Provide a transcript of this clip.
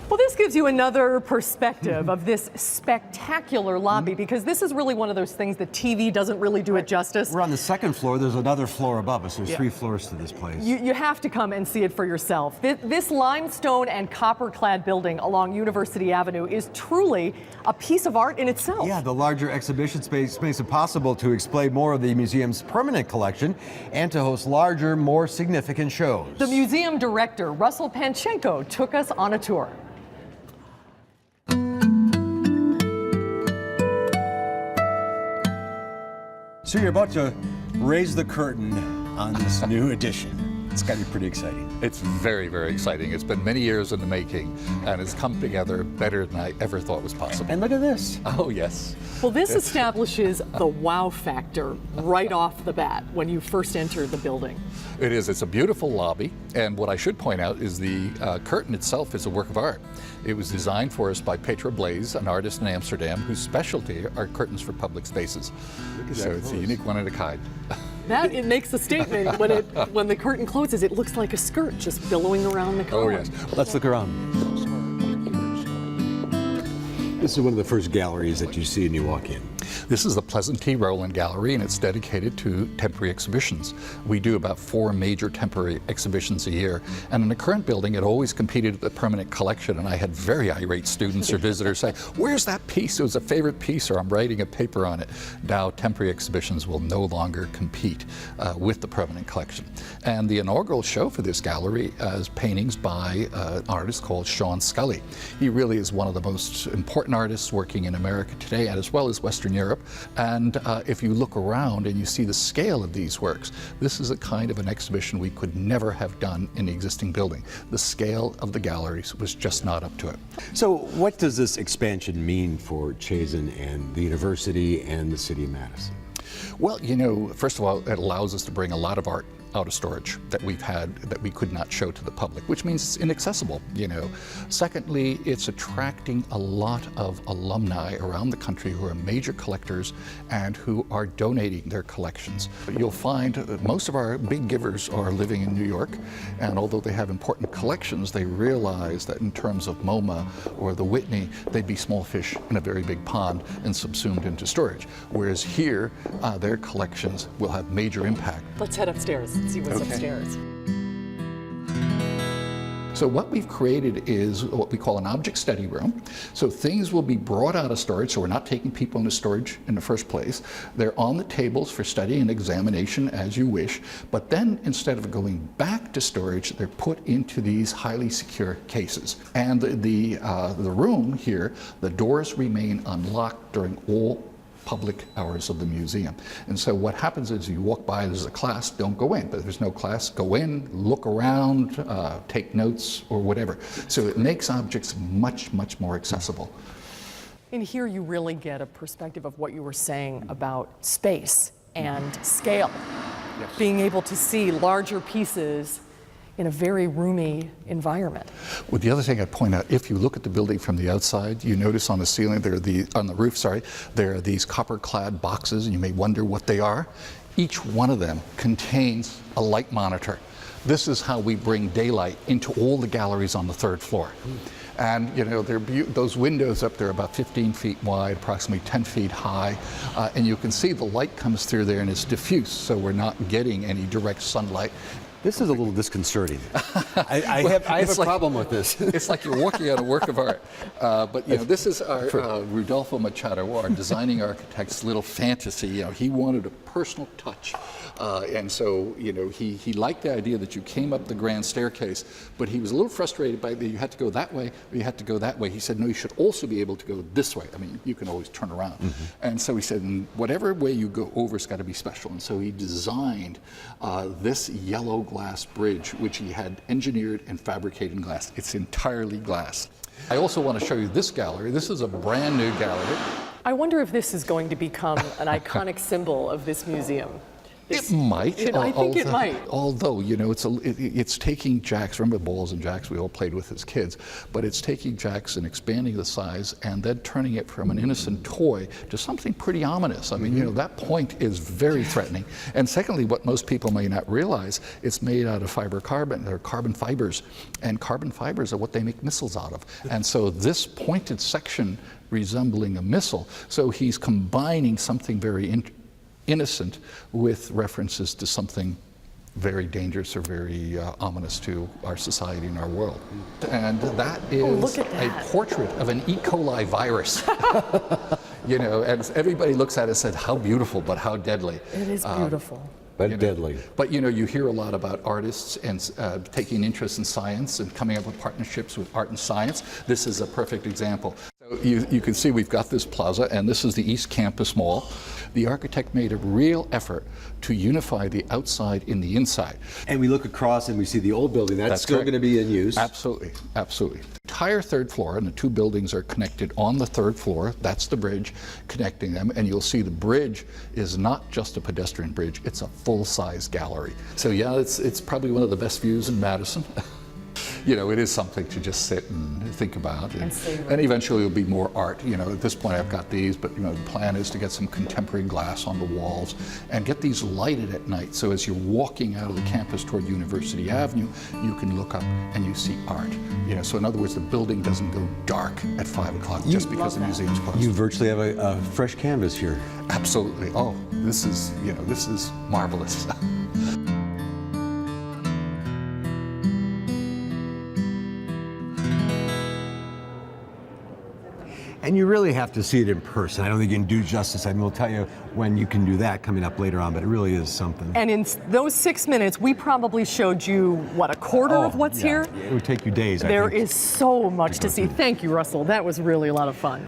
Well, this gives you another perspective of this spectacular lobby, because this is really one of those things that TV doesn't really do it justice. We're on the second floor. There's another floor above us. There's 3 floors to this place. You have to come and see it for yourself. This limestone and copper-clad building along University Avenue is truly a piece of art in itself. Yeah, the larger exhibition space makes it possible to display more of the museum's permanent collection and to host larger, more significant shows. The museum director, Russel Panczenko, took us on a tour. So you're about to raise the curtain on this new edition. It's got to be pretty exciting. It's very, very exciting. It's been many years in the making, and it's come together better than I ever thought was possible. And look at this. Oh, yes. Well, this establishes the wow factor right off the bat when you first enter the building. It is. It's a beautiful lobby, and what I should point out is the curtain itself is a work of art. It was designed for us by Petra Blaze, an artist in Amsterdam, whose specialty are curtains for public spaces. So it's a unique one of a kind. That it makes a statement when the curtain closes. It looks like a skirt just billowing around the column. Oh, yes. Let's look around. This is one of the first galleries that you see when you walk in. This is the Pleasant T. Rowland Gallery, and it's dedicated to temporary exhibitions. We do about 4 major temporary exhibitions a year, and in the current building it always competed with the permanent collection, and I had very irate students or visitors say, "Where's that piece? It was a favorite piece," or "I'm writing a paper on it." Now temporary exhibitions will no longer compete with the permanent collection. And the inaugural show for this gallery is paintings by an artist called Sean Scully. He really is one of the most important artists working in America today, and as well as Western Europe. And if you look around and you see the scale of these works, this is a kind of an exhibition we could never have done in the existing building. The scale of the galleries was just not up to it. So what does this expansion mean for Chazen and the university and the city of Madison? Well, you know, first of all, it allows us to bring a lot of art out of storage that we've had that we could not show to the public, which means it's inaccessible, you know. Secondly, it's attracting a lot of alumni around the country who are major collectors and who are donating their collections. You'll find that most of our big givers are living in New York, and although they have important collections, they realize that in terms of MoMA or the Whitney, they'd be small fish in a very big pond and subsumed into storage. Whereas here, their collections will have major impact. Let's head upstairs and see what's upstairs. So what we've created is what we call an object study room. So things will be brought out of storage, so we're not taking people into storage in the first place. They're on the tables for study and examination as you wish, but then instead of going back to storage, they're put into these highly secure cases. And the room here, the doors remain unlocked during all public hours of the museum. And so what happens is you walk by, there's a class, don't go in. But if there's no class, go in, look around, take notes or whatever. So it makes objects much, much more accessible. In here you really get a perspective of what you were saying about space and scale. Yes. Being able to see larger pieces in a very roomy environment. Well, the other thing I'd point out, if you look at the building from the outside, you notice on the ceiling, on the roof, there are these copper-clad boxes, and you may wonder what they are. Each one of them contains a light monitor. This is how we bring daylight into all the galleries on the 3rd floor. And you know, those windows up there are about 15 feet wide, approximately 10 feet high, and you can see the light comes through there and it's diffuse, so we're not getting any direct sunlight. This is a little disconcerting. I have a problem with this. It's like you're walking on a work of art. But you know, this is our Rudolfo Machado, our designing architect's little fantasy. You know, he wanted a personal touch. And so, you know, he liked the idea that you came up the grand staircase, but he was a little frustrated by you had to go that way, or you had to go that way. He said, no, you should also be able to go this way. I mean, you can always turn around. And so he said, whatever way you go over, it's got to be special. And so he designed this yellow glass bridge, which he had engineered and fabricated in glass. It's entirely glass. I also want to show you this gallery. This is a brand new gallery. I wonder if this is going to become an iconic symbol of this museum. It might. I think it might. Although, you know, it's taking jacks, remember the balls and jacks we all played with as kids, but it's taking jacks and expanding the size and then turning it from an innocent toy to something pretty ominous. I mean, you know, that point is very threatening. And secondly, what most people may not realize, it's made out of carbon fibers, and carbon fibers are what they make missiles out of. And so this pointed section resembling a missile, so he's combining something very innocent with references to something very dangerous or very ominous to our society and our world. And that is a portrait of an E. coli virus. You know, and everybody looks at it and said, how beautiful, but how deadly. It is beautiful. But deadly. But you know, you hear a lot about artists and taking interest in science and coming up with partnerships with art and science. This is a perfect example. So you can see we've got this plaza, and this is the East Campus Mall. The architect made a real effort to unify the outside in the inside. And we look across and we see the old building. That's still going to be in use. Absolutely, absolutely. The entire third floor, and the two buildings are connected on the third floor. That's the bridge connecting them, and you'll see the bridge is not just a pedestrian bridge, it's a full-size gallery. So yeah, it's probably one of the best views in Madison. You know, it is something to just sit and think about. And eventually it'll be more art. You know, at this point I've got these, but you know, the plan is to get some contemporary glass on the walls and get these lighted at night. So as you're walking out of the campus toward University Avenue, you can look up and you see art. You know, so in other words, the building doesn't go dark at 5 o'clock just because the museum's closed. You virtually have a fresh canvas here. Absolutely. Oh, this is, you know, this is marvelous. And you really have to see it in person. I don't think you can do justice. I mean, we'll tell you when you can do that coming up later on, but it really is something. And in those 6 minutes, we probably showed you, what, a quarter of what's here? It would take you days, I There think. is so much to see. Thank you, Russell. That was really a lot of fun.